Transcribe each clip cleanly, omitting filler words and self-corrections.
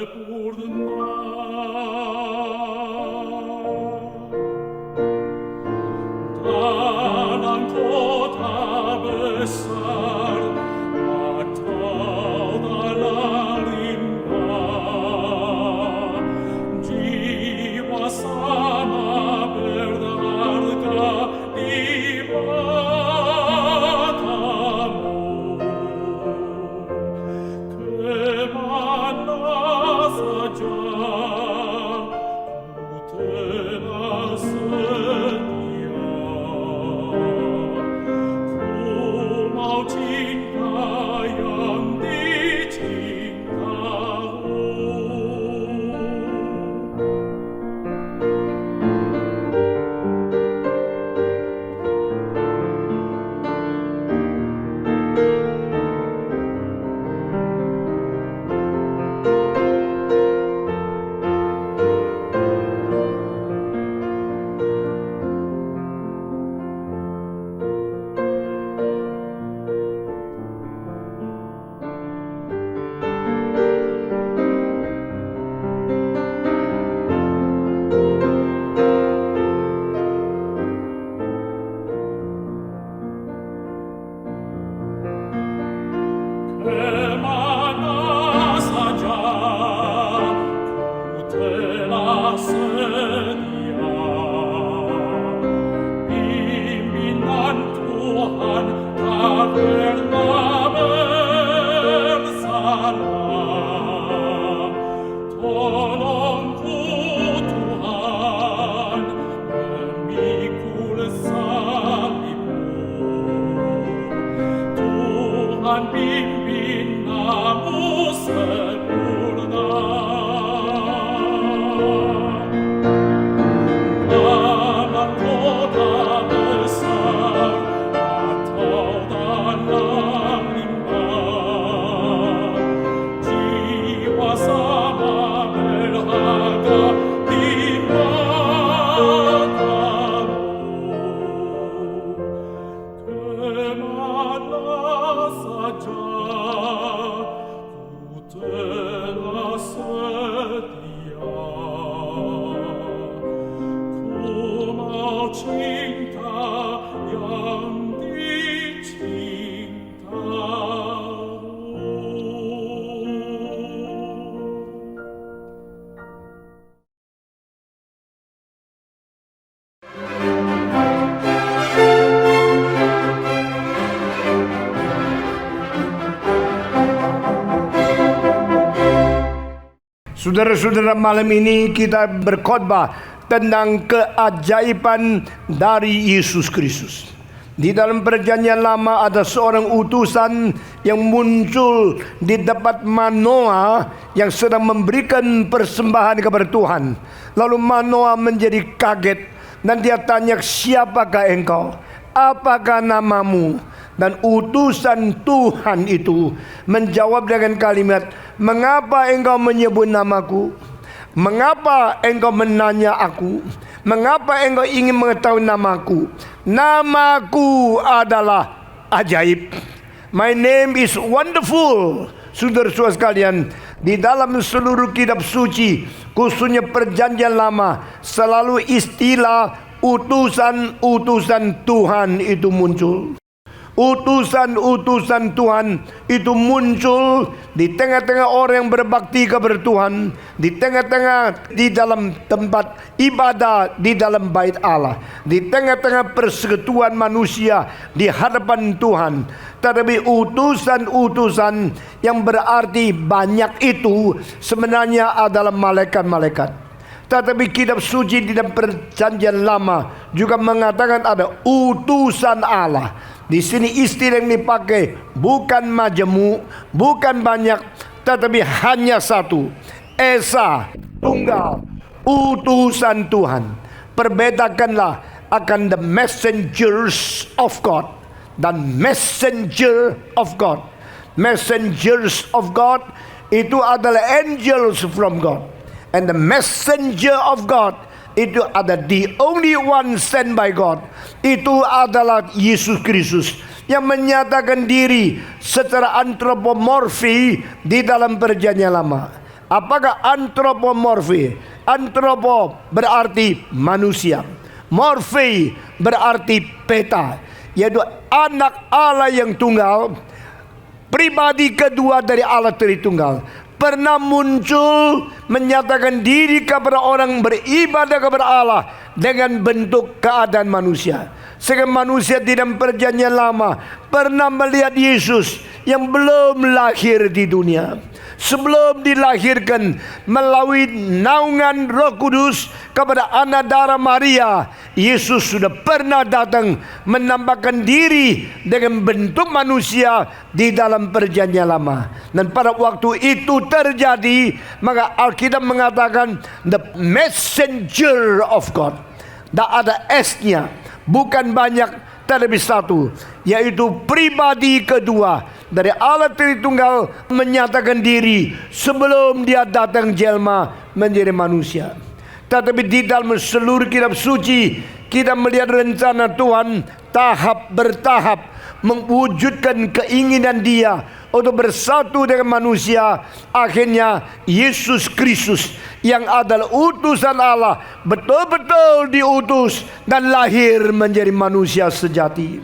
Dalam kota besar atau dalam limbah, jiwa sama berharga di matamu. Kemana saja ku telah setia, ku mau cinta yang dicintamu. Kemana saja ku telah setia, pimpinan Tuhan tak pernah bersalah. Tolongku Tuhan, memikul salibmu. Tuhan pimpin aku sempurna. Dalam kota besar atau dalam limbah, jiwa sama berharga di matamu. Kemana saja ku telah setia, ku mau cinta yang dicintamu. Saudara-saudara, malam ini kita berkhotbah tentang keajaiban dari Yesus Kristus. Di dalam perjanjian lama ada seorang utusan yang muncul di tempat Manoah yang sedang memberikan persembahan kepada Tuhan. Lalu Manoah menjadi kaget dan dia tanya, "Siapakah engkau? Apakah namamu?" Dan utusan Tuhan itu menjawab dengan kalimat, "Mengapa engkau menyebut namaku? Mengapa engkau menanya aku? Mengapa engkau ingin mengetahui namaku? Namaku adalah ajaib. My name is wonderful." Saudara-saudara sekalian, di dalam seluruh kitab suci, khususnya perjanjian lama, selalu istilah utusan-utusan Tuhan itu muncul. Utusan-utusan Tuhan itu muncul di tengah-tengah orang yang berbakti kepada Tuhan, di tengah-tengah di dalam tempat ibadah di dalam bait Allah, di tengah-tengah persekutuan manusia di hadapan Tuhan. Tetapi utusan-utusan yang berarti banyak itu sebenarnya adalah malaikat-malaikat. Tetapi kitab suci di dalam perjanjian lama juga mengatakan ada utusan Allah. Di sini istilah yang dipakai bukan majemuk, bukan banyak, tetapi hanya satu. Esa, tunggal, utusan Tuhan. Perbedakanlah akan the messengers of God dan messenger of God. Messengers of God itu adalah angels from God. And the messenger of God itu ada the only one sent by God. Itu adalah Yesus Kristus yang menyatakan diri secara antropomorfi di dalam perjanjian lama. Apakah antropomorfi? Antropo berarti manusia. Morphe berarti peta, yaitu anak Allah yang tunggal, pribadi kedua dari Allah Tritunggal, pernah muncul menyatakan diri kepada orang beribadah kepada Allah dengan bentuk keadaan manusia. Sehingga manusia di dalam perjanjian lama pernah melihat Yesus yang belum lahir di dunia. Sebelum dilahirkan melalui naungan Roh Kudus kepada anak darah Maria, Yesus sudah pernah datang menampakkan diri dengan bentuk manusia di dalam perjanjian lama. Dan pada waktu itu terjadi, maka Alkitab mengatakan the messenger of God. Tak ada S-nya, bukan banyak, terlebih satu, yaitu pribadi kedua dari Allah Tritunggal menyatakan diri sebelum dia datang jelma menjadi manusia. Tetapi di dalam seluruh kitab suci kita melihat rencana Tuhan tahap bertahap mewujudkan keinginan Dia untuk bersatu dengan manusia. Akhirnya Yesus Kristus yang adalah utusan Allah betul-betul diutus dan lahir menjadi manusia sejati.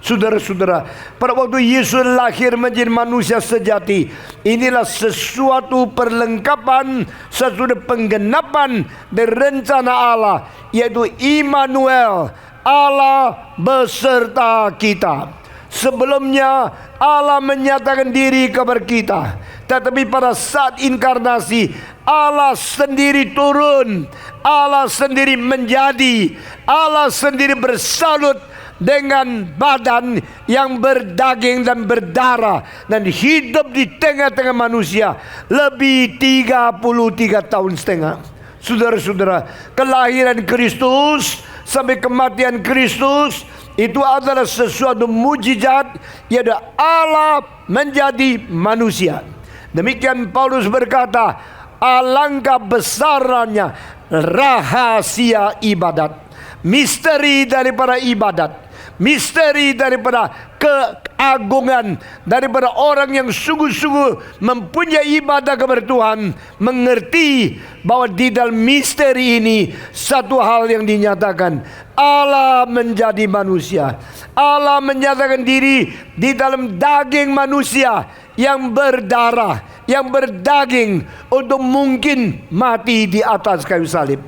Saudara-saudara, pada waktu Yesus lahir menjadi manusia sejati, inilah sesuatu perlengkapan, sesuatu penggenapan dari rencana Allah, yaitu Immanuel, Allah beserta kita. Sebelumnya Allah menyatakan diri kepada kita, tetapi pada saat inkarnasi Allah sendiri turun, Allah sendiri menjadi, Allah sendiri bersalut dengan badan yang berdaging dan berdarah dan hidup di tengah-tengah manusia lebih 33 tahun setengah. Saudara-saudara, kelahiran Kristus sampai kematian Kristus itu adalah sesuatu mujizat, yaitu Allah menjadi manusia. Demikian Paulus berkata, alangkah besarnya rahasia ibadat, misteri daripada ibadat, misteri daripada keagungan, daripada orang yang sungguh-sungguh mempunyai ibadah kepada Tuhan, mengerti bahwa di dalam misteri ini satu hal yang dinyatakan, Allah menjadi manusia. Allah menyatakan diri di dalam daging manusia yang berdarah, yang berdaging, untuk mungkin mati di atas kayu salib.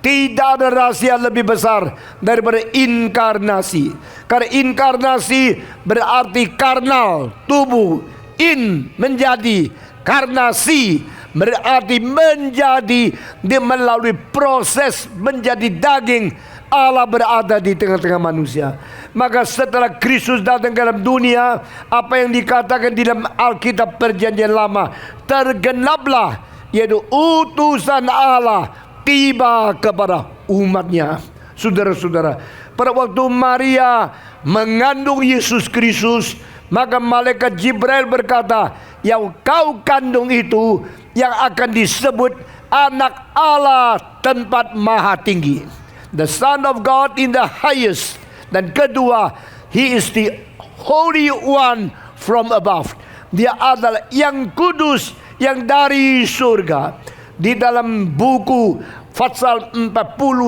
Tidak ada rahasia lebih besar daripada inkarnasi. Karena inkarnasi berarti karnal, tubuh. In, menjadi. Karnasi berarti menjadi. Dia melalui proses menjadi daging. Allah berada di tengah-tengah manusia. Maka setelah Kristus datang ke dalam dunia, apa yang dikatakan di dalam Alkitab Perjanjian Lama tergenaplah, yaitu utusan Allah tiba kepada umatnya. Saudara-saudara, pada waktu Maria mengandung Yesus Kristus, maka malaikat Jibril berkata, yang kau kandung itu yang akan disebut anak Allah tempat maha tinggi, the Son of God in the highest. Dan kedua, He is the Holy One from above. Dia adalah yang kudus, yang dari surga. Di dalam buku pasal 40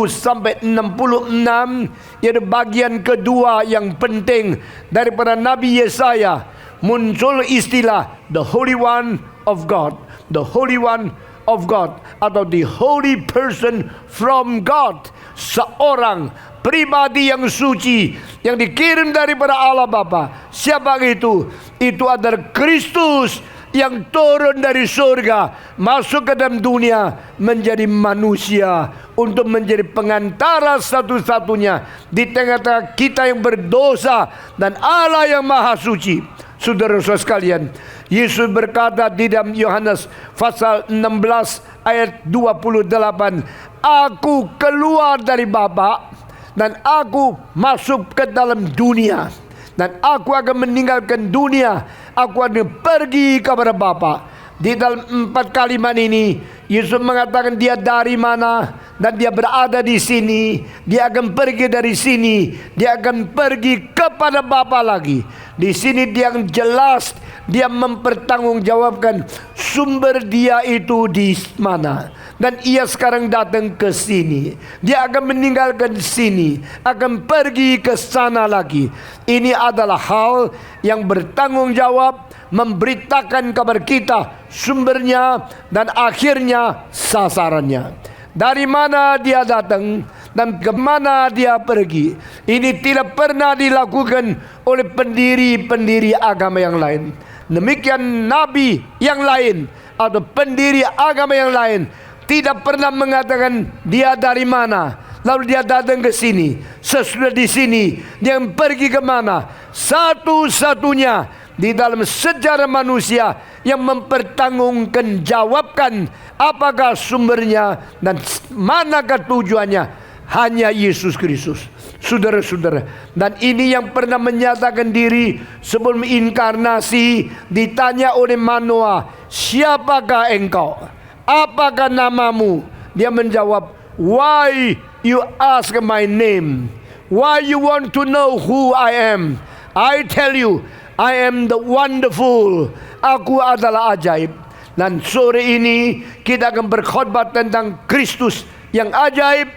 sampai 66, yaitu bagian kedua yang penting daripada Nabi Yesaya, muncul istilah the Holy One of God, the Holy One of God, atau the holy person from God. Seorang pribadi yang suci yang dikirim daripada Allah Bapa. Siapa itu? Itu adalah Kristus yang turun dari surga masuk ke dalam dunia menjadi manusia untuk menjadi pengantara satu-satunya di tengah-tengah kita yang berdosa dan Allah yang maha suci. Saudara-saudara sekalian, Yesus berkata di dalam Yohanes pasal 16 ayat 28, Aku keluar dari Bapa dan aku masuk ke dalam dunia, dan aku akan meninggalkan dunia, aku akan pergi kepada Bapa. Di dalam 4 kalimat ini, Yesus mengatakan dia dari mana dan dia berada di sini. Dia akan pergi dari sini, dia akan pergi kepada Bapa lagi. Di sini dia akan jelas, dia mempertanggungjawabkan sumber dia itu di mana. Dan ia sekarang datang ke sini. Dia akan meninggalkan sini, akan pergi ke sana lagi. Ini adalah hal yang bertanggung jawab, memberitakan kabar kita sumbernya dan akhirnya sasarannya. Dari mana dia datang dan kemana dia pergi. Ini tidak pernah dilakukan oleh pendiri-pendiri agama yang lain. Demikian nabi yang lain atau pendiri agama yang lain tidak pernah mengatakan dia dari mana, lalu dia datang ke sini. Sesudah di sini dia pergi kemana. Satu-satunya di dalam sejarah manusia yang mempertanggungjawabkan apakah sumbernya dan manakah tujuannya, hanya Yesus Kristus. Saudara-saudara, dan ini yang pernah menyatakan diri sebelum inkarnasi. Ditanya oleh Manoah, siapakah engkau? Apakah namamu? Dia menjawab, why you ask my name? Why you want to know who I am? I tell you, I am the wonderful. Aku adalah ajaib. Dan sore ini kita akan berkhotbah tentang Kristus yang ajaib.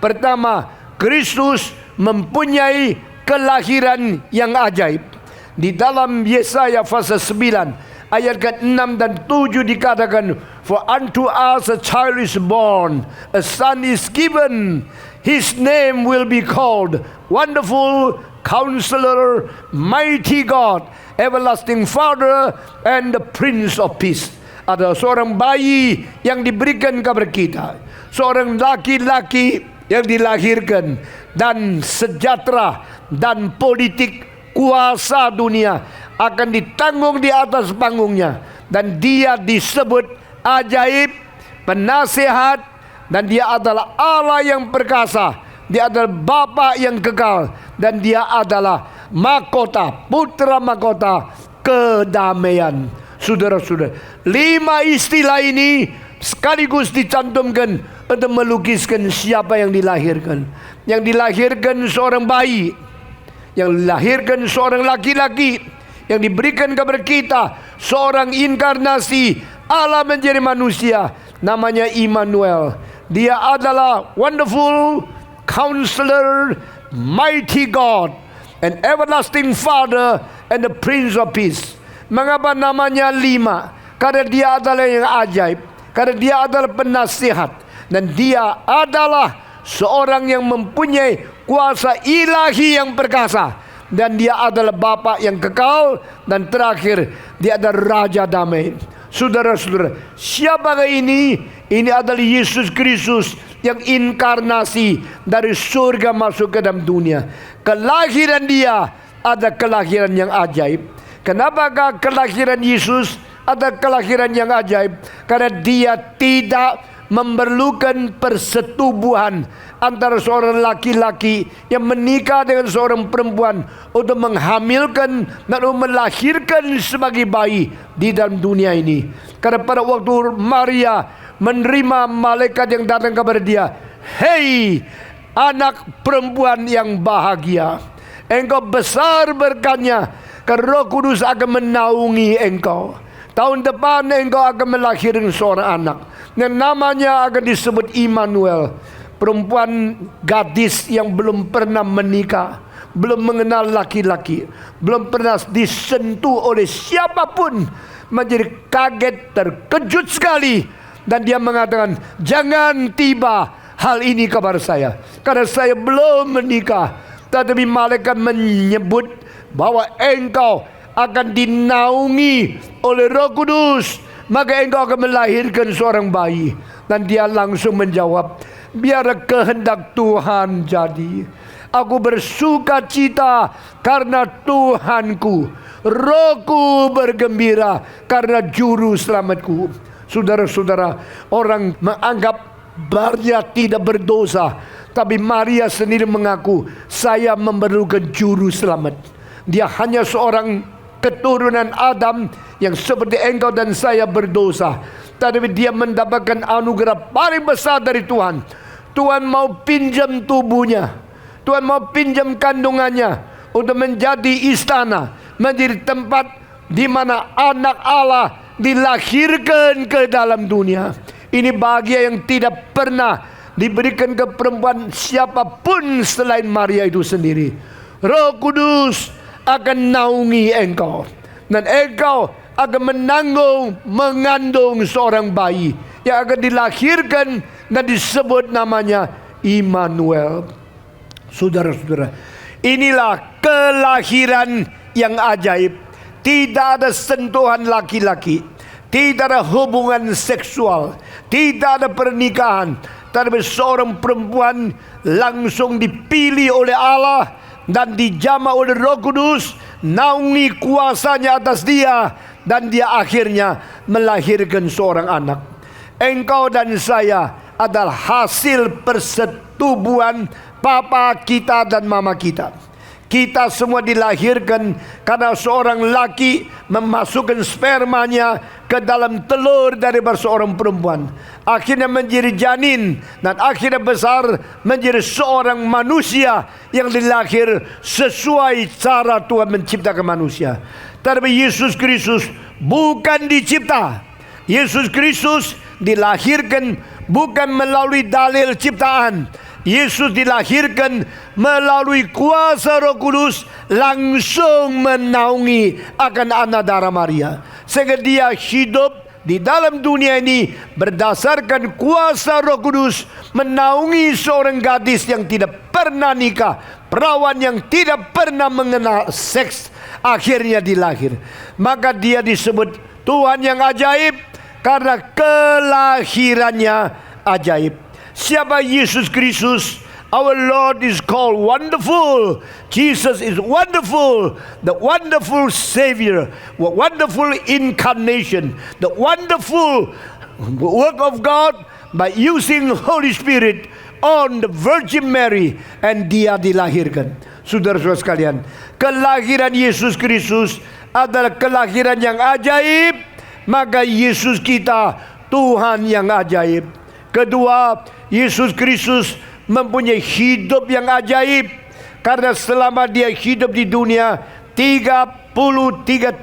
Pertama, Kristus mempunyai kelahiran yang ajaib. Di dalam Yesaya pasal 9 ayat ke-6 dan 7 dikatakan, for unto us a child is born, a son is given, his name will be called Wonderful Counselor, Mighty God, Everlasting Father, and the Prince of Peace. Ada seorang bayi yang diberikan kepada kita, seorang laki-laki yang dilahirkan, dan sejahtera dan politik kuasa dunia akan ditanggung di atas panggungnya. Dan dia disebut ajaib, penasehat, dan dia adalah Allah yang perkasa. Dia adalah Bapa yang kekal, dan dia adalah mahkota, putra mahkota kedamaian. Saudara-saudara, 5 istilah ini sekaligus dicantumkan untuk melukiskan siapa yang dilahirkan. Yang dilahirkan seorang bayi, yang dilahirkan seorang laki-laki, yang diberikan kepada kita seorang inkarnasi Allah menjadi manusia, namanya Immanuel. Dia adalah Wonderful Counselor, Mighty God, and Everlasting Father, and the Prince of Peace. Mengapa namanya 5? Karena dia adalah yang ajaib, karena dia adalah penasihat, dan dia adalah seorang yang mempunyai kuasa ilahi yang perkasa, dan dia adalah Bapa yang kekal, dan terakhir dia adalah Raja Damai. Saudara-saudara, siapakah ini? Ini adalah Yesus Kristus yang inkarnasi dari surga masuk ke dalam dunia. Kelahiran dia ada kelahiran yang ajaib. Kenapakah kelahiran Yesus ada kelahiran yang ajaib? Karena dia tidak memerlukan persetubuhan antara seorang laki-laki yang menikah dengan seorang perempuan untuk menghamilkan dan melahirkan sebagai bayi di dalam dunia ini. Karena pada waktu Maria menerima malaikat yang datang kepada dia, hei anak perempuan yang bahagia, engkau besar berkatnya, karena Roh Kudus akan menaungi engkau. Tahun depan engkau akan melahirkan seorang anak, yang namanya akan disebut Immanuel. Perempuan gadis yang belum pernah menikah, belum mengenal laki-laki, belum pernah disentuh oleh siapapun, menjadi kaget, terkejut sekali. Dan dia mengatakan, jangan tiba hal ini kepada saya, karena saya belum menikah. Tetapi malaikat menyebut bahwa engkau akan dinaungi oleh Roh Kudus, maka engkau akan melahirkan seorang bayi. Dan dia langsung menjawab, biar kehendak Tuhan jadi. Aku bersuka cita karena Tuhanku, rohku bergembira karena juru selamatku. Saudara-saudara, orang menganggap Maria tidak berdosa, tapi Maria sendiri mengaku, saya memerlukan juru selamat. Dia hanya seorang keturunan Adam yang seperti engkau dan saya berdosa. Tetapi dia mendapatkan anugerah paling besar dari Tuhan. Tuhan mau pinjam tubuhnya, Tuhan mau pinjam kandungannya untuk menjadi istana, menjadi tempat di mana anak Allah dilahirkan ke dalam dunia. Ini bahagia yang tidak pernah diberikan ke perempuan siapapun selain Maria itu sendiri. Roh Kudus akan naungi engkau, dan engkau akan mengandung seorang bayi yang akan dilahirkan dan disebut namanya Immanuel. Saudara-saudara, inilah kelahiran yang ajaib. Tidak ada sentuhan laki-laki, tidak ada hubungan seksual, tidak ada pernikahan, tapi seorang perempuan langsung dipilih oleh Allah dan dijamah oleh Roh Kudus, naungi kuasanya atas dia, dan dia akhirnya melahirkan seorang anak. Engkau dan saya adalah hasil persetubuhan papa kita dan mama kita. Kita semua dilahirkan karena seorang laki memasukkan spermanya ke dalam telur dari seorang perempuan. Akhirnya menjadi janin, dan akhirnya besar menjadi seorang manusia yang dilahir sesuai cara Tuhan menciptakan manusia. Tetapi Yesus Kristus bukan dicipta. Yesus Kristus dilahirkan bukan melalui dalil ciptaan. Yesus dilahirkan melalui kuasa Roh Kudus, langsung menaungi akan anak darah Maria, sehingga dia hidup di dalam dunia ini berdasarkan kuasa Roh Kudus, menaungi seorang gadis yang tidak pernah nikah, perawan yang tidak pernah mengenal seks, akhirnya dilahir. Maka dia disebut Tuhan yang ajaib karena kelahirannya ajaib. Siapa Yesus Kristus? Our Lord is called Wonderful. Jesus is wonderful, the wonderful Savior, the wonderful incarnation, the wonderful work of God by using Holy Spirit on the Virgin Mary, and dia dilahirkan. Saudara-saudara sekalian, kelahiran Yesus Kristus adalah kelahiran yang ajaib. Maka Yesus kita Tuhan yang ajaib. Kedua, Yesus Kristus mempunyai hidup yang ajaib, karena selama dia hidup di dunia 33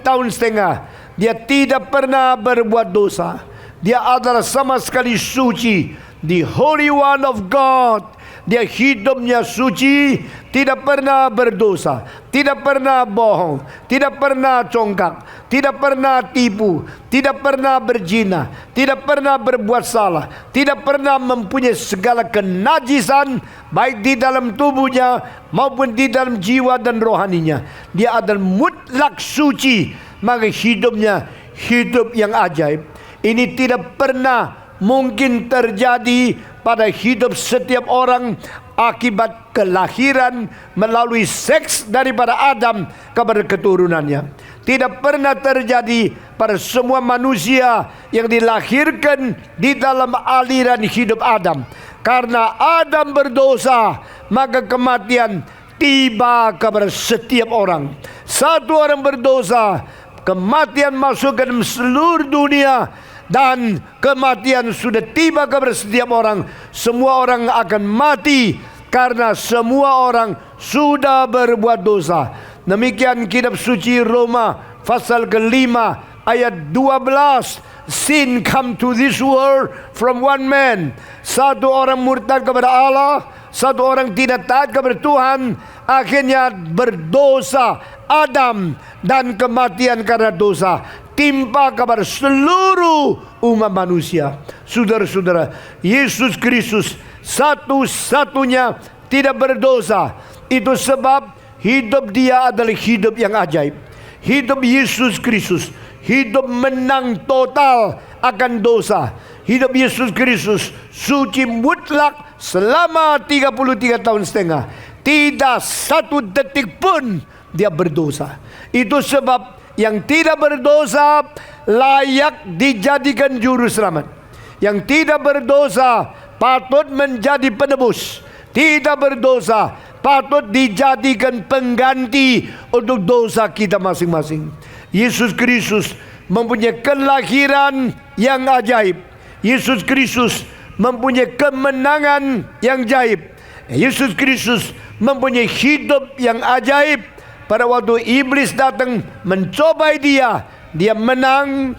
tahun setengah, dia tidak pernah berbuat dosa. Dia adalah sama sekali suci, the Holy One of God. Dia hidupnya suci, tidak pernah berdosa, tidak pernah bohong, tidak pernah congkak, tidak pernah tipu, tidak pernah berzina, tidak pernah berbuat salah, tidak pernah mempunyai segala kenajisan baik di dalam tubuhnya maupun di dalam jiwa dan rohaninya. Dia adalah mutlak suci, maka hidupnya hidup yang ajaib. Ini tidak pernah mungkin terjadi pada hidup setiap orang akibat kelahiran melalui seks daripada Adam kepada keturunannya. Tidak pernah terjadi pada semua manusia yang dilahirkan di dalam aliran hidup Adam. Karena Adam berdosa, maka kematian tiba kepada setiap orang. Satu orang berdosa, kematian masuk ke dalam seluruh dunia, dan kematian sudah tiba kepada setiap orang. Semua orang akan mati karena semua orang sudah berbuat dosa. Demikian kitab suci Roma pasal ke-5 ayat 12. Sin come to this world from one man. Satu orang murtad kepada Allah, satu orang tidak taat kepada Tuhan, akhirnya berdosa Adam, dan kematian karena dosa timpa kepada seluruh umat manusia. Saudara-saudara, Yesus Kristus satu-satunya tidak berdosa. Itu sebab hidup dia adalah hidup yang ajaib. Hidup Yesus Kristus, hidup menang total akan dosa. Hidup Yesus Kristus suci mutlak selama 33 tahun setengah. Tidak satu detik pun dia berdosa. Itu sebab yang tidak berdosa layak dijadikan juru selamat. Yang tidak berdosa patut menjadi penebus. Tidak berdosa patut dijadikan pengganti untuk dosa kita masing-masing. Yesus Kristus mempunyai kelahiran yang ajaib. Yesus Kristus mempunyai kemenangan yang ajaib. Yesus Kristus mempunyai hidup yang ajaib. Pada waktu iblis datang mencobai dia, dia menang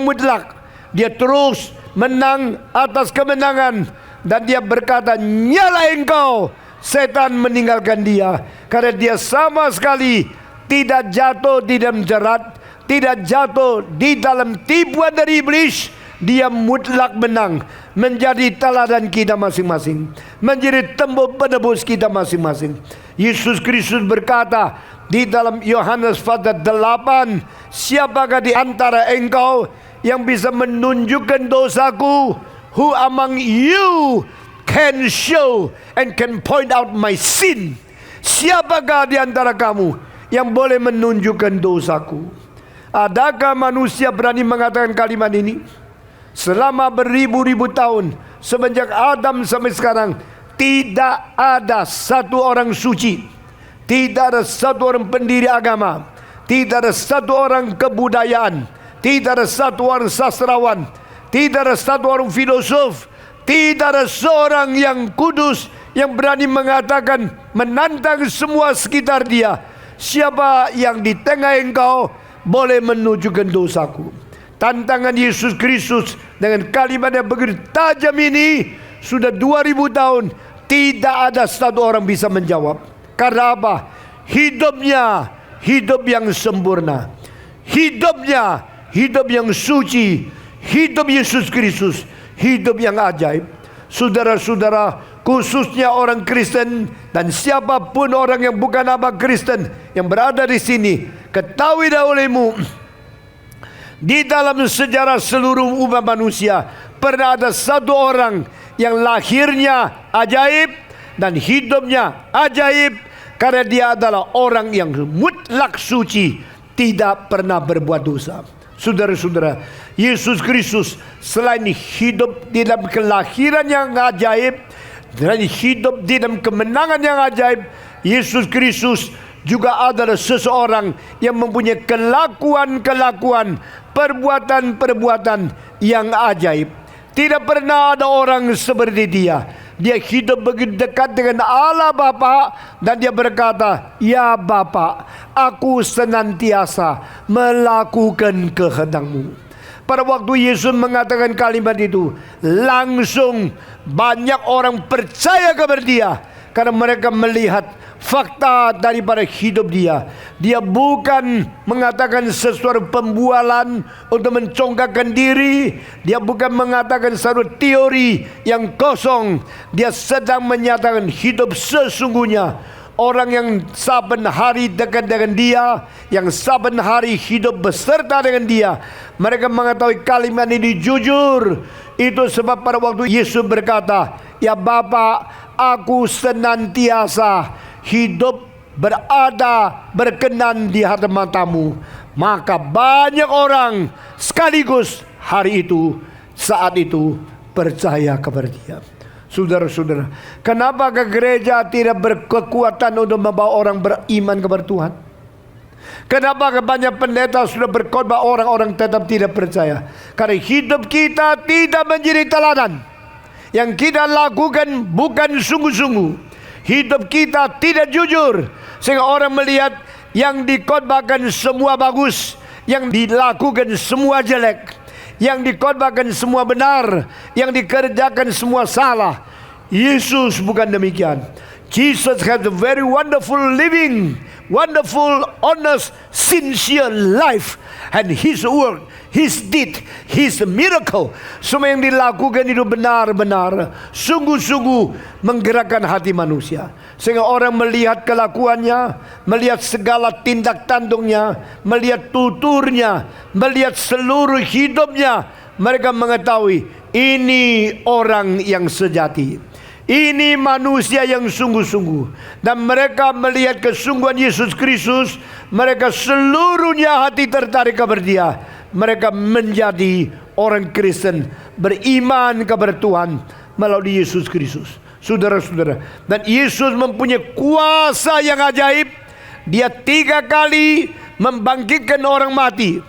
mutlak. Dia terus menang atas kemenangan. Dan dia berkata, nyala engkau. Setan meninggalkan dia. Karena dia sama sekali tidak jatuh di dalam jerat, tidak jatuh di dalam tipuan dari iblis. Dia mutlak menang, menjadi teladan kita masing-masing, menjadi tembok penebus kita masing-masing. Yesus Kristus berkata di dalam Yohanes pasal 8, siapakah di antara engkau yang bisa menunjukkan dosaku? Who among you can show and can point out my sin? Siapakah di antara kamu yang boleh menunjukkan dosaku? Adakah manusia berani mengatakan kalimat ini? Selama beribu-ribu tahun, semenjak Adam sampai sekarang, tidak ada satu orang suci, tidak ada satu orang pendiri agama, tidak ada satu orang kebudayaan, tidak ada satu orang sastrawan, tidak ada satu orang filosof, tidak ada seorang yang kudus yang berani mengatakan, menantang semua sekitar dia, siapa yang di tengah engkau boleh menunjukkan dosaku? Tantangan Yesus Kristus dengan kalimat yang begitu tajam ini sudah 2000 tahun tidak ada satu orang bisa menjawab. Karena apa? Hidupnya hidup yang sempurna, hidupnya hidup yang suci, hidup Yesus Kristus hidup yang ajaib. Saudara-saudara, khususnya orang Kristen dan siapapun orang yang bukan abang Kristen yang berada di sini, ketahui dahulumu, di dalam sejarah seluruh umat manusia pernah ada satu orang yang lahirnya ajaib dan hidupnya ajaib, karena dia adalah orang yang mutlak suci, tidak pernah berbuat dosa. Saudara-saudara, Yesus Kristus selain hidup di dalam kelahiran yang ajaib dan hidup di dalam kemenangan yang ajaib, Yesus Kristus juga adalah seseorang yang mempunyai kelakuan-kelakuan, perbuatan-perbuatan yang ajaib. Tidak pernah ada orang seperti dia. Dia hidup begitu dekat dengan Allah Bapa dan dia berkata, ya Bapa, aku senantiasa melakukan kehendak-Mu. Pada waktu Yesus mengatakan kalimat itu, langsung banyak orang percaya kepada dia, karena mereka melihat fakta daripada hidup dia. Dia bukan mengatakan sesuatu pembualan untuk mencongkakkan diri. Dia bukan mengatakan satu teori yang kosong. Dia sedang menyatakan hidup sesungguhnya. Orang yang saben hari dekat dengan dia, yang saben hari hidup beserta dengan dia, mereka mengetahui kalimat ini jujur. Itu sebab pada waktu Yesus berkata, ya Bapa, aku senantiasa hidup berada berkenan di hadapan-Mu, maka banyak orang sekaligus hari itu, saat itu percaya kepada dia. Saudara-saudara, kenapa ke gereja tidak berkekuatan untuk membawa orang beriman kepada Tuhan? Kenapa banyak pendeta sudah berkhotbah, orang-orang tetap tidak percaya? Karena hidup kita tidak menjadi teladan. Yang kita lakukan bukan sungguh-sungguh. Hidup kita tidak jujur, sehingga orang melihat yang dikhotbahkan semua bagus, yang dilakukan semua jelek, yang dikhotbahkan semua benar, yang dikerjakan semua salah. Yesus bukan demikian. Jesus has a very wonderful living, wonderful, honest, sincere life. And His word, His deed, His miracle, semua yang dilakukan itu benar-benar sungguh-sungguh menggerakkan hati manusia. Sehingga orang melihat kelakuannya, melihat segala tindak tanduknya, melihat tuturnya, melihat seluruh hidupnya, mereka mengetahui ini orang yang sejati, ini manusia yang sungguh-sungguh. Dan mereka melihat kesungguhan Yesus Kristus, mereka seluruhnya hati tertarik kepada Dia. Mereka menjadi orang Kristen, beriman kepada Tuhan melalui Yesus Kristus. Saudara-saudara, dan Yesus mempunyai kuasa yang ajaib. Dia 3 kali membangkitkan orang mati.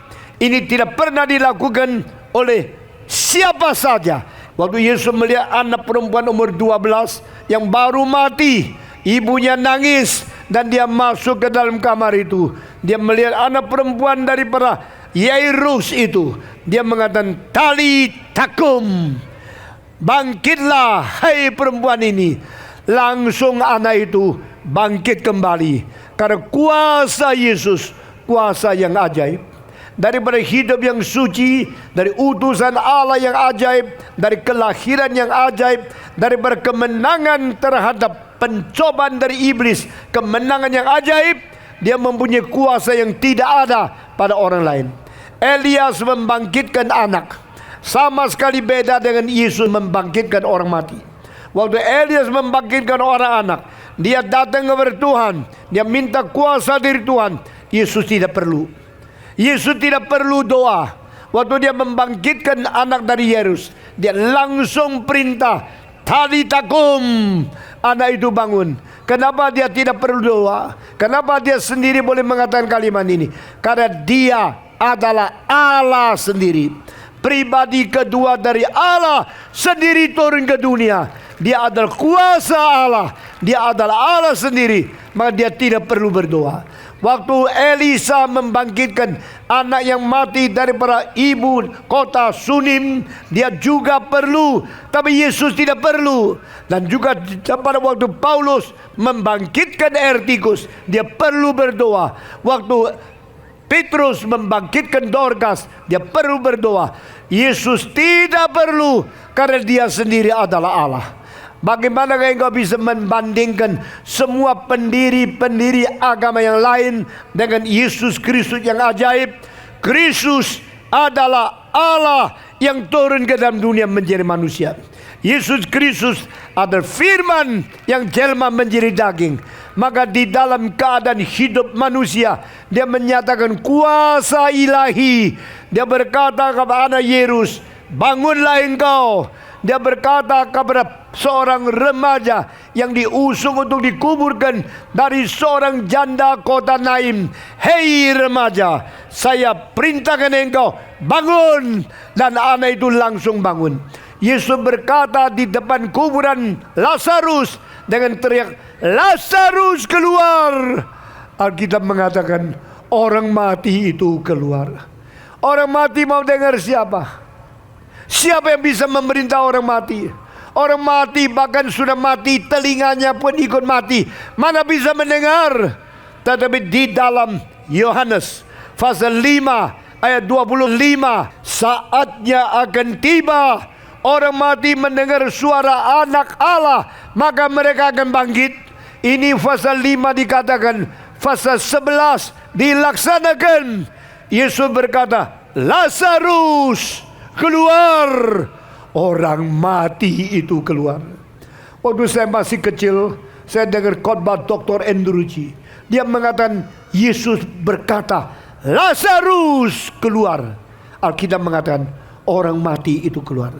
Ini tidak pernah dilakukan oleh siapa saja. Waktu Yesus melihat anak perempuan umur 12 yang baru mati, ibunya nangis dan dia masuk ke dalam kamar itu. Dia melihat anak perempuan daripada Yairus itu. Dia mengatakan, "Tali takum." Bangkitlah hai perempuan ini. Langsung anak itu bangkit kembali. Karena kuasa Yesus, kuasa yang ajaib. Daripada hidup yang suci, dari utusan Allah yang ajaib, dari kelahiran yang ajaib, daripada kemenangan terhadap pencobaan dari iblis, kemenangan yang ajaib, dia mempunyai kuasa yang tidak ada pada orang lain. Elias membangkitkan anak, sama sekali beda dengan Yesus membangkitkan orang mati. Waktu Elias membangkitkan orang anak, dia datang kepada Tuhan, dia minta kuasa dari Tuhan. Yesus tidak perlu. Yesus tidak perlu doa. Waktu dia membangkitkan anak dari Yairus, dia langsung perintah, "Tali takum." Anak itu bangun. Kenapa dia tidak perlu doa? Kenapa dia sendiri boleh mengatakan kalimat ini? Karena dia adalah Allah sendiri. Pribadi kedua dari Allah sendiri turun ke dunia. Dia adalah kuasa Allah. Dia adalah Allah sendiri. Maka dia tidak perlu berdoa. Waktu Elisa membangkitkan anak yang mati daripada ibu kota Sunim, dia juga perlu. Tapi Yesus tidak perlu. Dan juga pada waktu Paulus membangkitkan Ertikus, dia perlu berdoa. Waktu Petrus membangkitkan Dorcas, dia perlu berdoa. Yesus tidak perlu, karena dia sendiri adalah Allah. Bagaimana engkau bisa membandingkan semua pendiri-pendiri agama yang lain dengan Yesus Kristus yang ajaib? Kristus adalah Allah yang turun ke dalam dunia menjadi manusia. Yesus Kristus adalah firman yang jelma menjadi daging. Maka di dalam keadaan hidup manusia, dia menyatakan kuasa ilahi. Dia berkata kepada anak Yairus, "Bangunlah engkau." Dia berkata kepada seorang remaja yang diusung untuk dikuburkan dari seorang janda kota Naim, "Hei remaja, saya perintahkan engkau bangun." Dan anak itu langsung bangun. Yesus berkata di depan kuburan Lazarus dengan teriak, "Lazarus keluar." Alkitab mengatakan orang mati itu keluar. Orang mati mau dengar siapa? Siapa yang bisa memerintah orang mati? Orang mati bahkan sudah mati, telinganya pun ikut mati. Mana bisa mendengar? Tetapi di dalam Yohanes pasal 5 ayat 25, saatnya akan tiba, orang mati mendengar suara anak Allah, maka mereka akan bangkit. Ini pasal 5 dikatakan, pasal 11 dilaksanakan. Yesus berkata, "Lazarus keluar." Orang mati itu keluar. Waktu saya masih kecil, saya dengar khotbah Dr. Andrew G. Dia mengatakan Yesus berkata, "Lazarus keluar." Alkitab mengatakan orang mati itu keluar.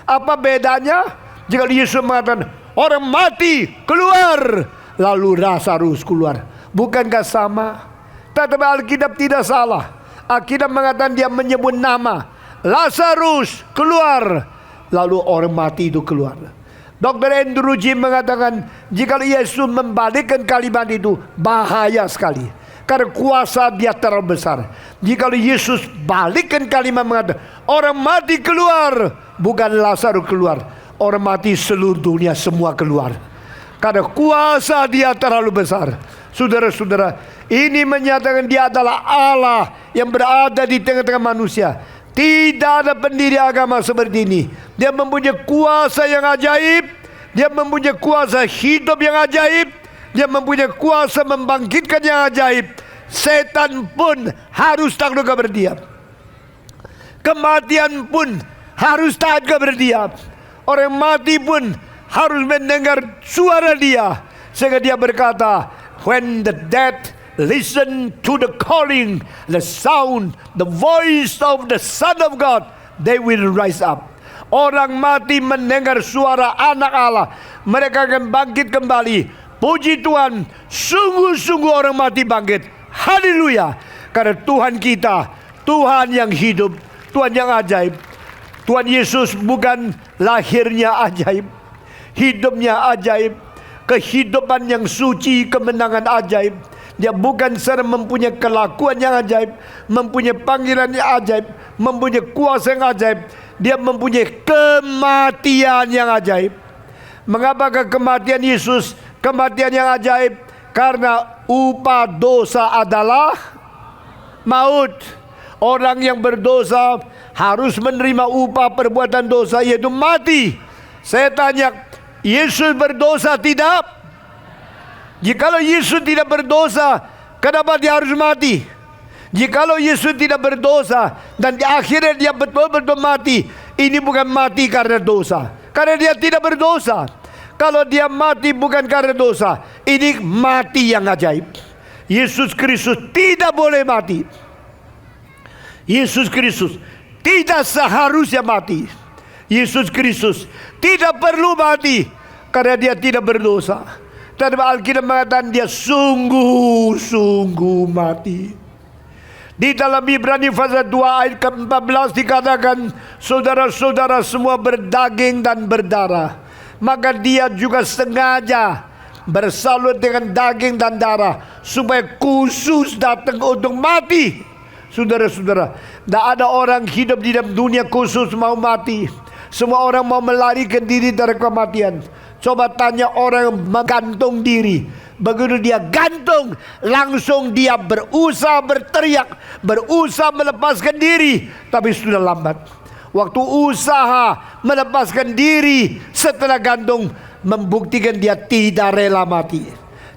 Apa bedanya jika Yesus mengatakan orang mati keluar, lalu Lazarus keluar? Bukankah sama? Tetapi Alkitab tidak salah. Alkitab mengatakan dia menyebut nama, Lazarus keluar, lalu orang mati itu keluar. Dr. Andrew G mengatakan jika Yesus membalikkan kalimat itu bahaya sekali, karena kuasa dia terlalu besar. Jika Yesus balikkan kalimat mengatakan orang mati keluar, bukan Lazarus keluar, orang mati seluruh dunia semua keluar, karena kuasa dia terlalu besar. Saudara-saudara, ini menyatakan dia adalah Allah yang berada di tengah-tengah manusia. Tidak ada pendiri agama seperti ini. Dia mempunyai kuasa yang ajaib. Dia mempunyai kuasa hidup yang ajaib. Dia mempunyai kuasa membangkitkan yang ajaib. Setan pun harus takluk kepada dia. Kematian pun harus taat kepada dia. Orang mati pun harus mendengar suara dia. Sehingga dia berkata, "When the dead listen to the calling, the sound, the voice of the Son of God, they will rise up." Orang mati mendengar suara anak Allah, mereka akan bangkit kembali. Puji Tuhan, sungguh-sungguh orang mati bangkit. Haleluya. Karena Tuhan kita, Tuhan yang hidup, Tuhan yang ajaib. Tuhan Yesus bukan lahirnya ajaib, hidupnya ajaib, kehidupan yang suci, kemenangan ajaib. Dia bukan saja mempunyai kelakuan yang ajaib, mempunyai panggilan yang ajaib, mempunyai kuasa yang ajaib. Dia mempunyai kematian yang ajaib. Mengapakah kematian Yesus kematian yang ajaib? Karena upah dosa adalah maut. Orang yang berdosa harus menerima upah perbuatan dosa, yaitu mati. Saya tanya, Yesus berdosa tidak? Jikalau Yesus tidak berdosa, kenapa dia harus mati? Jikalau Yesus tidak berdosa dan di akhirnya dia betul-betul mati, ini bukan mati karena dosa, karena dia tidak berdosa. Kalau dia mati bukan karena dosa, ini mati yang ajaib. Yesus Kristus tidak boleh mati. Yesus Kristus tidak seharusnya mati. Yesus Kristus tidak perlu mati karena dia tidak berdosa. Dan Alkitab mengatakan dia sungguh-sungguh mati. Di dalam Ibrani pasal 2 ayat ke-14 dikatakan, saudara-saudara semua berdaging dan berdarah, maka dia juga sengaja bersalut dengan daging dan darah supaya khusus datang untuk mati. Saudara-saudara, tidak ada orang hidup di dalam dunia khusus mau mati. Semua orang mau melarikan diri dari kematian. Coba tanya orang yang menggantung diri. Begitu dia gantung, langsung dia berusaha berteriak, berusaha melepaskan diri, tapi sudah lambat. Waktu usaha melepaskan diri setelah gantung, membuktikan dia tidak rela mati.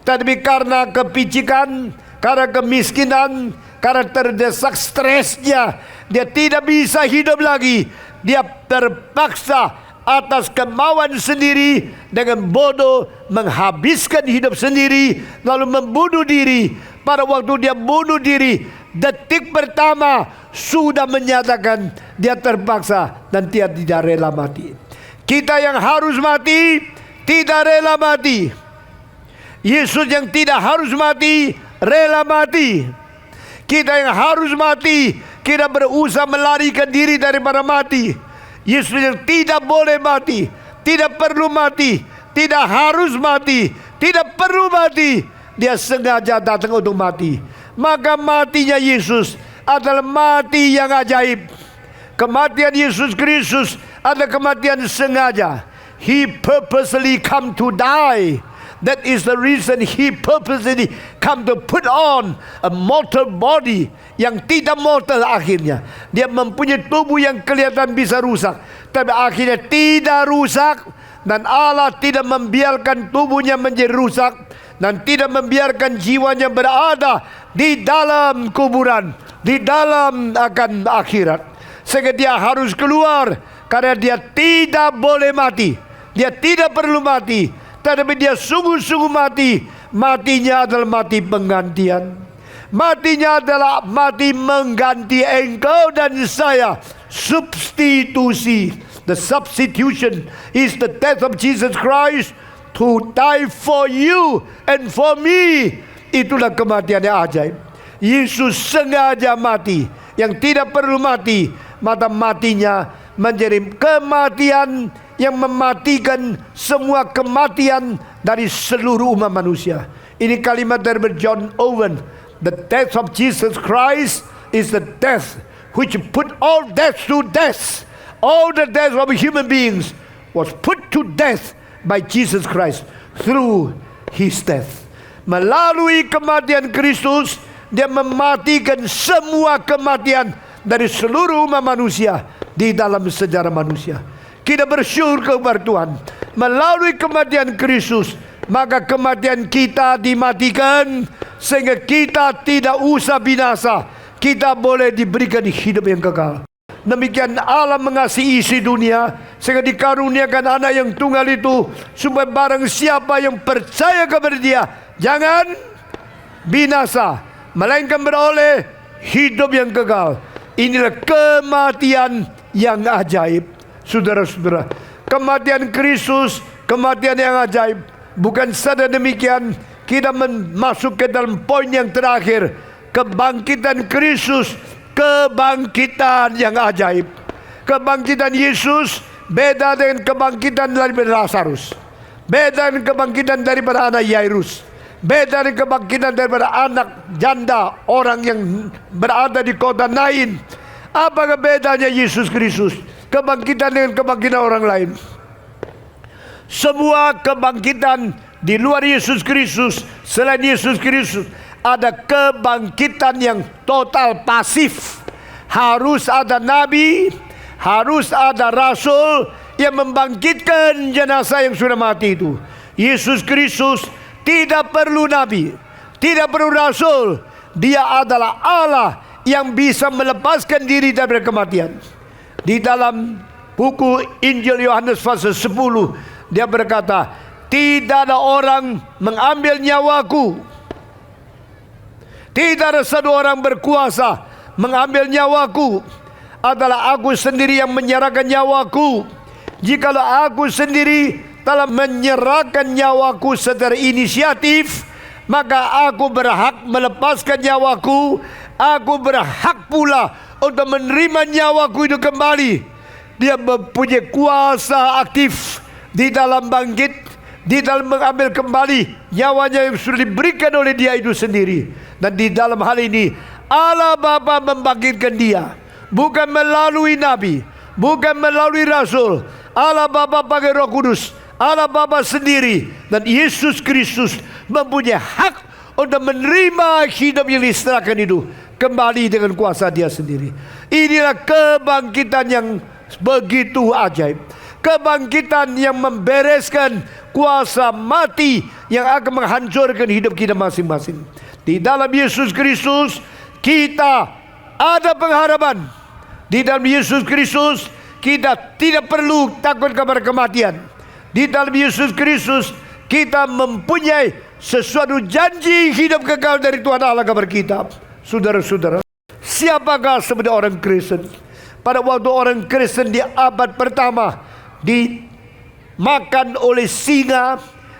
Tapi karena kepicikan, karena kemiskinan, karena terdesak stresnya, dia tidak bisa hidup lagi. Dia terpaksa atas kemauan sendiri dengan bodoh menghabiskan hidup sendiri, lalu membunuh diri. Pada waktu dia bunuh diri, detik pertama sudah menyatakan dia terpaksa dan dia tidak rela mati. Kita yang harus mati tidak rela mati. Yesus yang tidak harus mati rela mati. Kita yang harus mati, kita berusaha melarikan diri daripada mati. Yesus yang tidak boleh mati, tidak perlu mati, tidak harus mati, tidak perlu mati, dia sengaja datang untuk mati. Maka matinya Yesus adalah mati yang ajaib. Kematian Yesus Kristus adalah kematian sengaja. He purposely come to die. That is the reason He purposely come to put on a mortal body yang tidak mortal akhirnya. Dia mempunyai tubuh yang kelihatan bisa rusak, tapi akhirnya tidak rusak. Dan Allah tidak membiarkan tubuhnya menjadi rusak, dan tidak membiarkan jiwanya berada di dalam kuburan, di dalam akan akhirat. Sehingga dia harus keluar, karena dia tidak boleh mati. Dia tidak perlu mati, tetapi dia sungguh-sungguh mati. Matinya adalah mati penggantian. Matinya adalah mati mengganti engkau dan saya. Substitusi. The substitution is the death of Jesus Christ to die for you and for me. Itulah kematian yang ajaib. Yesus sengaja mati yang tidak perlu mati, maka matinya menjadi kematian yang mematikan semua kematian dari seluruh umat manusia. Ini kalimat dari John Owen. The death of Jesus Christ is the death which put all death to death. All the death of human beings was put to death by Jesus Christ through His death. Melalui kematian Kristus, dia mematikan semua kematian dari seluruh umat manusia di dalam sejarah manusia. Kita bersyukur kepada Tuhan. Melalui kematian Kristus, maka kematian kita dimatikan, sehingga kita tidak usah binasa. Kita boleh diberikan hidup yang kekal. Demikian Allah mengasihi isi dunia, sehingga dikaruniakan anak yang tunggal itu, supaya barang siapa yang percaya kepada dia jangan binasa, melainkan beroleh hidup yang kekal. Inilah kematian yang ajaib. Saudara-saudara, kematian Kristus, kematian yang ajaib. Bukan saja demikian, kita masuk ke dalam poin yang terakhir. kebangkitan Kristus, kebangkitan yang ajaib. Kebangkitan Yesus beda dengan kebangkitan daripada Lazarus, beda dengan kebangkitan daripada anak Yairus, beda dengan kebangkitan daripada anak janda orang yang berada di kota Nain. Apakah bedanya Yesus Kristus kebangkitan dengan kebangkitan orang lain? Semua kebangkitan di luar Yesus Kristus, selain Yesus Kristus, ada kebangkitan yang total pasif. Harus ada nabi, harus ada rasul yang membangkitkan jenazah yang sudah mati itu. Yesus Kristus tidak perlu nabi, tidak perlu rasul. Dia adalah Allah yang bisa melepaskan diri dari kematian. Di dalam buku Injil Yohanes pasal 10, dia berkata, tidak ada orang mengambil nyawaku, tidak ada satu orang berkuasa mengambil nyawaku. Adalah aku sendiri yang menyerahkan nyawaku. Jikalau aku sendiri telah menyerahkan nyawaku secara inisiatif, maka aku berhak melepaskan nyawaku. Aku berhak pula untuk menerima nyawaku itu kembali. Dia mempunyai kuasa aktif di dalam bangkit, di dalam mengambil kembali nyawanya yang sudah diberikan oleh dia itu sendiri. Dan di dalam hal ini Allah Bapa membangkitkan dia, bukan melalui nabi, bukan melalui rasul. Allah Bapa pakai Roh Kudus, Allah Bapa sendiri, dan Yesus Kristus mempunyai hak untuk menerima hidup yang diserahkan itu kembali dengan kuasa dia sendiri. Inilah kebangkitan yang begitu ajaib, kebangkitan yang membereskan kuasa mati yang akan menghancurkan hidup kita masing-masing. Di dalam Yesus Kristus kita ada pengharapan. Di dalam Yesus Kristus kita tidak perlu takut kepada kematian. Di dalam Yesus Kristus kita mempunyai sesuatu janji hidup kekal dari Tuhan Allah kepada kita. Saudara-saudara, siapakah sebenarnya orang Kristen? Pada waktu orang Kristen di abad pertama dimakan oleh singa,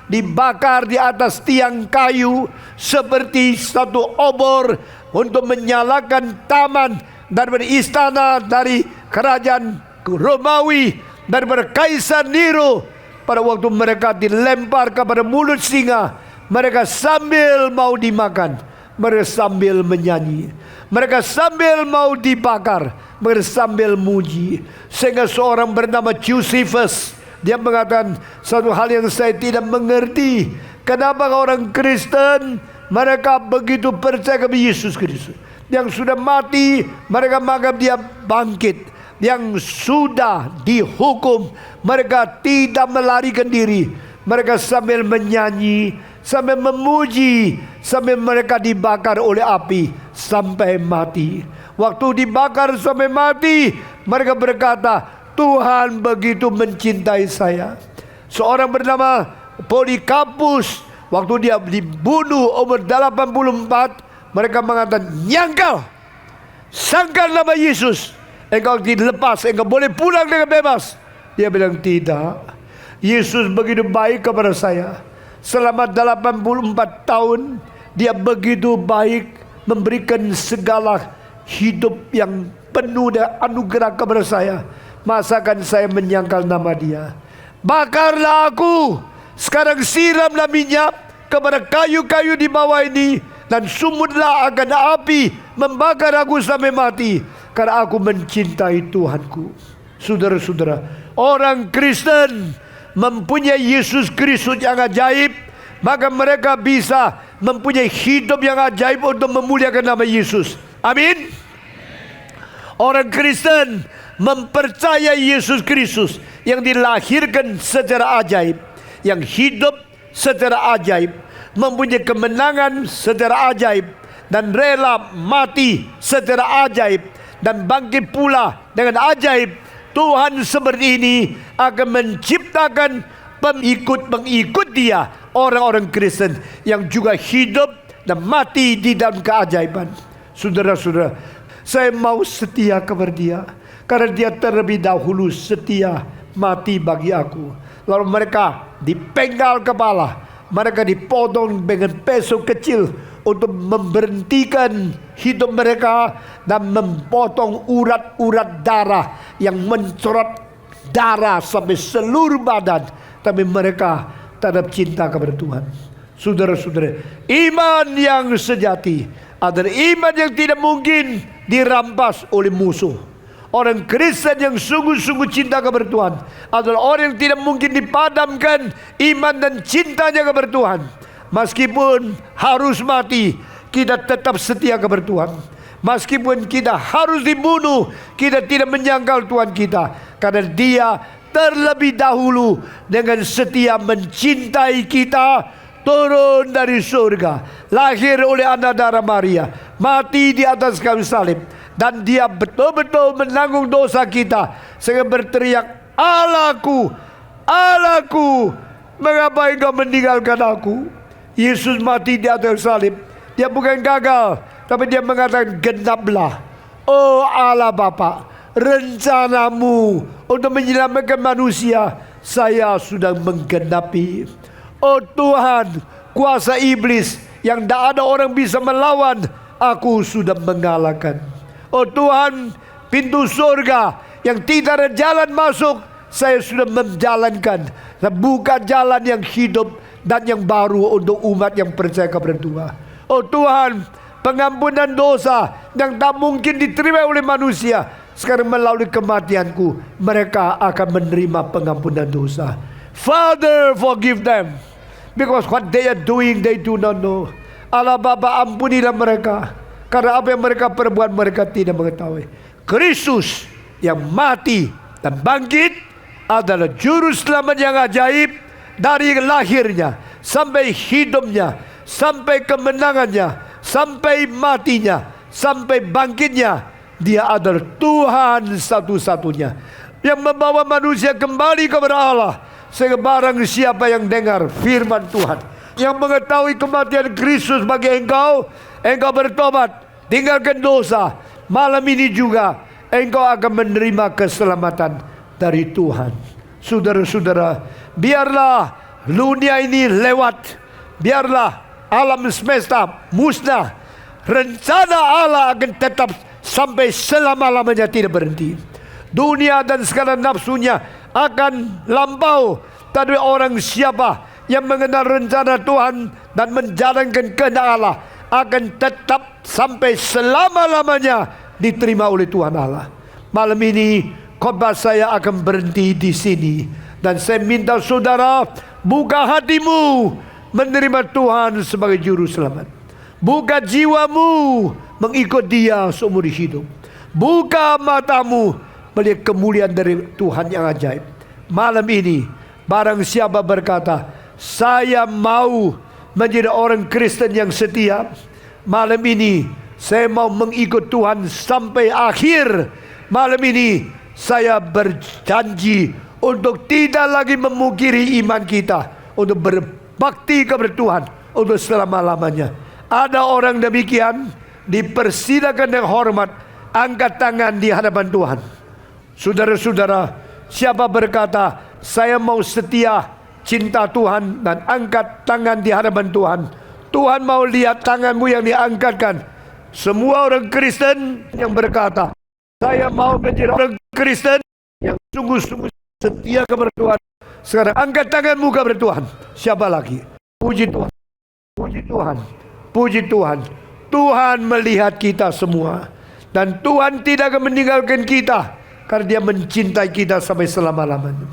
dibakar di atas tiang kayu seperti satu obor untuk menyalakan taman daripada istana dari kerajaan Romawi, daripada Kaisar Nero. Pada waktu mereka dilempar kepada mulut singa, mereka sambil mau dimakan, mereka sambil menyanyi, mereka sambil mau dibakar, mereka sambil muji. Sehingga seorang bernama Josephus, dia mengatakan satu hal yang saya tidak mengerti. Kenapa orang Kristen mereka begitu percaya kepada Yesus Kristus? Yang sudah mati mereka menganggap dia bangkit. Yang sudah dihukum mereka tidak melarikan diri. Mereka sambil menyanyi, sambil memuji, sambil mereka dibakar oleh api sampai mati. Waktu dibakar sampai mati, mereka berkata, Tuhan begitu mencintai saya. Seorang bernama Polikarpus, waktu dia dibunuh umur 84, mereka mengatakan, nyangkal, sangkal nama Yesus, engkau dilepas, engkau boleh pulang dengan bebas. Dia bilang, tidak, Yesus begitu baik kepada saya. Selama 84 tahun dia begitu baik, memberikan segala hidup yang penuh dengan anugerah kepada saya. Masakan saya menyangkal nama dia? Bakarlah aku, sekarang siramlah minyak kepada kayu-kayu di bawah ini, dan sumutlah akan api membakar aku sampai mati, karena aku mencintai Tuhanku. Saudara-saudara, orang Kristen mempunyai Yesus Kristus yang ajaib, maka mereka bisa mempunyai hidup yang ajaib untuk memuliakan nama Yesus. Amin. Orang Kristen mempercayai Yesus Kristus yang dilahirkan secara ajaib, yang hidup secara ajaib, mempunyai kemenangan secara ajaib, dan rela mati secara ajaib, dan bangkit pula dengan ajaib. Tuhan seperti ini akan menciptakan pengikut-pengikut dia, orang-orang Kristen yang juga hidup dan mati di dalam keajaiban. Saudara-saudara, saya mau setia kepada dia, karena dia terlebih dahulu setia mati bagi aku. Lalu mereka dipenggal kepala, mereka dipotong dengan peso kecil untuk memberhentikan hidup mereka dan memotong urat-urat darah yang mencorot darah sampai seluruh badan. Tapi mereka tetap cinta kepada Tuhan. Saudara-saudara, iman yang sejati adalah iman yang tidak mungkin dirampas oleh musuh. Orang Kristen yang sungguh-sungguh cinta kepada Tuhan adalah orang yang tidak mungkin dipadamkan iman dan cintanya kepada Tuhan. Meskipun harus mati, kita tetap setia kepada Tuhan. Meskipun kita harus dibunuh, kita tidak menyangkal Tuhan kita. Karena Dia terlebih dahulu dengan setia mencintai kita, turun dari surga, lahir oleh anak darah Maria, mati di atas kayu salib, dan Dia betul-betul menanggung dosa kita, sehingga berteriak, Allahku, Allahku, mengapa Engkau meninggalkan aku? Yesus mati di atas salib. Dia bukan gagal, tapi Dia mengatakan, genaplah, oh Allah Bapa, rencanamu untuk menyelamatkan manusia, saya sudah menggenapi. Oh Tuhan, kuasa iblis yang tidak ada orang bisa melawan, aku sudah mengalahkan. Oh Tuhan, pintu surga yang tidak ada jalan masuk, saya sudah menjalankan. Buka jalan yang hidup dan yang baru untuk umat yang percaya kepada Tuhan. Oh Tuhan, pengampunan dosa yang tak mungkin diterima oleh manusia, sekarang melalui kematianku, mereka akan menerima pengampunan dosa. Father, forgive them, because what they are doing, they do not know. Allah Bapa, ampunilah mereka, karena apa yang mereka perbuat mereka tidak mengetahui. Kristus yang mati dan bangkit adalah juru selamat yang ajaib. Dari lahirnya sampai hidupnya, sampai kemenangannya, sampai matinya, sampai bangkitnya, Dia adalah Tuhan satu-satunya yang membawa manusia kembali kepada Allah. Sehingga barang siapa yang dengar firman Tuhan, yang mengetahui kematian Kristus bagi engkau bertobat, tinggalkan dosa, malam ini juga engkau akan menerima keselamatan dari Tuhan. Saudara-saudara, biarlah dunia ini lewat, biarlah alam semesta musnah, rencana Allah akan tetap sampai selama-lamanya tidak berhenti. Dunia dan segala nafsunya akan lampau, tapi orang siapa yang mengenal rencana Tuhan dan menjalankan kehendak Allah akan tetap sampai selama-lamanya diterima oleh Tuhan Allah. Malam ini khotbah saya akan berhenti di sini, dan saya minta saudara buka hatimu menerima Tuhan sebagai juru selamat. Buka jiwamu mengikut Dia seumur hidup. Buka matamu melihat kemuliaan dari Tuhan yang ajaib. Malam ini barang siapa berkata, saya mau menjadi orang Kristen yang setia, malam ini saya mau mengikut Tuhan sampai akhir. Malam ini saya berjanji untuk tidak lagi memungkiri iman kita, untuk berbakti kepada Tuhan untuk selama-lamanya. Ada orang demikian, dipersilakan dengan hormat angkat tangan di hadapan Tuhan. Saudara-saudara, siapa berkata saya mau setia cinta Tuhan dan angkat tangan di hadapan Tuhan, Tuhan mau lihat tanganmu yang diangkatkan. Semua orang Kristen yang berkata saya mau menjadi orang Kristen yang sungguh-sungguh setia kepada Tuhan, sekarang angkat tanganmu kepada Tuhan. Siapa lagi? Puji Tuhan, puji Tuhan, puji Tuhan. Tuhan melihat kita semua, dan Tuhan tidak akan meninggalkan kita, karena Dia mencintai kita sampai selama-lamanya.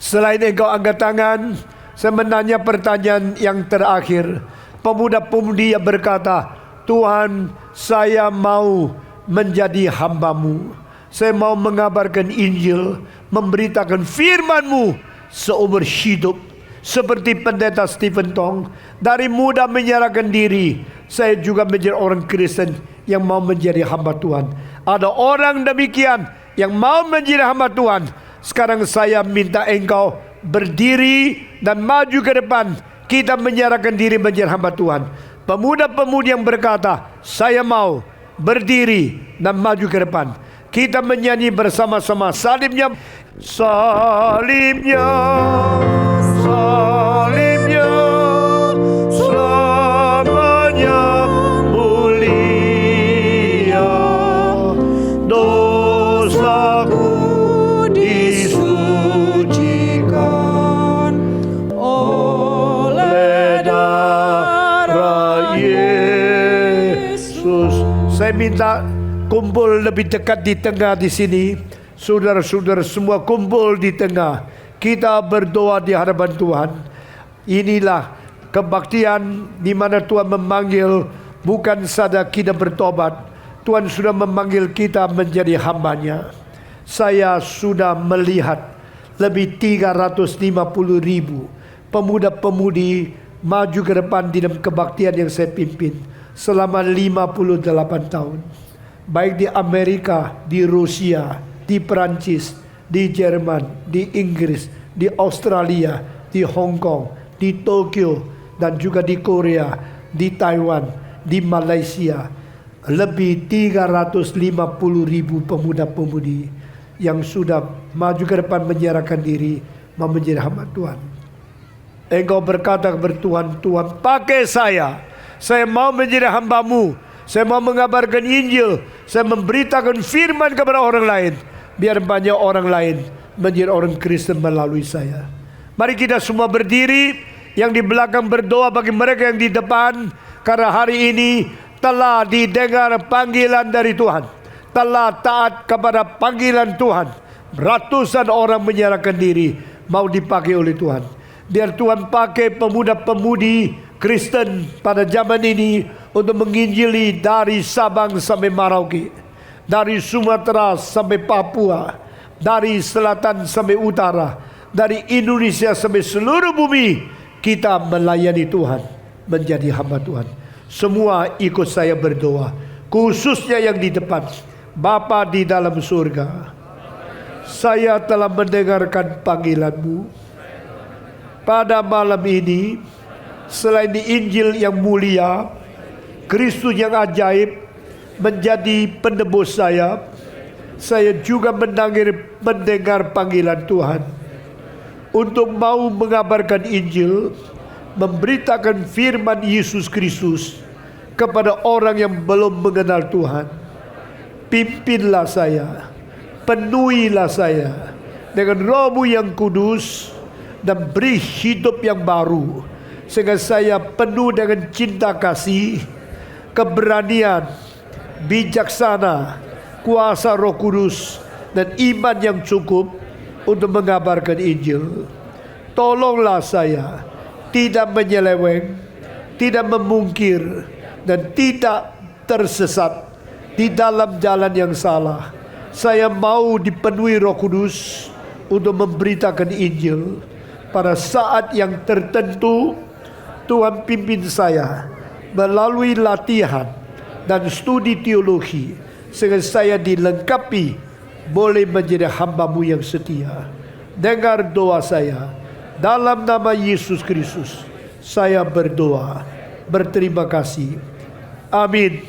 Selain engkau angkat tangan, saya menanya pertanyaan yang terakhir. Pemuda-pemudi yang berkata, Tuhan, saya mau menjadi hamba-Mu. Saya mau mengabarkan Injil, memberitakan firman-Mu seumur hidup. Seperti pendeta Stephen Tong, dari muda menyerahkan diri, saya juga menjadi orang Kristen yang mau menjadi hamba Tuhan. Ada orang demikian yang mau menjadi hamba Tuhan. Sekarang saya minta engkau berdiri dan maju ke depan. Kita menyerahkan diri menjadi hamba Tuhan. Pemuda-pemudi yang berkata, saya mau berdiri dan maju ke depan. Kita menyanyi bersama-sama salibnya, salibnya, salibnya, selamatkan minta kumpul lebih dekat di tengah di sini. Saudara-saudara semua kumpul di tengah. Kita berdoa di hadapan Tuhan. Inilah kebaktian di mana Tuhan memanggil bukan saja kita bertobat. Tuhan sudah memanggil kita menjadi hamba-Nya. Saya sudah melihat lebih 350.000 pemuda-pemudi maju ke depan di dalam kebaktian yang saya pimpin selama 58 tahun. Baik di Amerika, di Rusia, di Perancis, di Jerman, di Inggris, di Australia, di Hong Kong, di Tokyo, dan juga di Korea, di Taiwan, di Malaysia. Lebih 350.000 pemuda-pemudi yang sudah maju ke depan menyerahkan diri mau menjadi hamba Tuhan. Engkau berkata kepada Tuhan, Tuhan pakai saya mau menjadi hamba-Mu, saya mau mengabarkan Injil, saya memberitakan firman kepada orang lain, biar banyak orang lain menjadi orang Kristen melalui saya. Mari kita semua berdiri, yang di belakang berdoa bagi mereka yang di depan, karena hari ini telah didengar panggilan dari Tuhan, telah taat kepada panggilan Tuhan. Ratusan orang menyerahkan diri mau dipakai oleh Tuhan. Biar Tuhan pakai pemuda-pemudi Kristen pada zaman ini untuk menginjili dari Sabang sampai Merauke, dari Sumatera sampai Papua, dari selatan sampai utara, dari Indonesia sampai seluruh bumi. Kita melayani Tuhan, menjadi hamba Tuhan. Semua ikut saya berdoa, khususnya yang di depan. Bapa di dalam surga, saya telah mendengarkan panggilan-Mu. Pada malam ini, selain di Injil yang mulia, Kristus yang ajaib menjadi penebus saya juga mendengar panggilan Tuhan untuk mau mengabarkan Injil, memberitakan firman Yesus Kristus kepada orang yang belum mengenal Tuhan. Pimpinlah saya, penuhilah saya dengan Roh-Mu yang kudus, dan beri hidup yang baru, sehingga saya penuh dengan cinta kasih, keberanian, bijaksana, kuasa Roh Kudus, dan iman yang cukup untuk mengabarkan Injil. Tolonglah saya tidak menyeleweng, tidak memungkir, dan tidak tersesat di dalam jalan yang salah. Saya mau dipenuhi Roh Kudus untuk memberitakan Injil. Pada saat yang tertentu, Tuhan pimpin saya melalui latihan dan studi teologi, sehingga saya dilengkapi boleh menjadi hamba-Mu yang setia. Dengar doa saya, dalam nama Yesus Kristus saya berdoa, berterima kasih. Amin.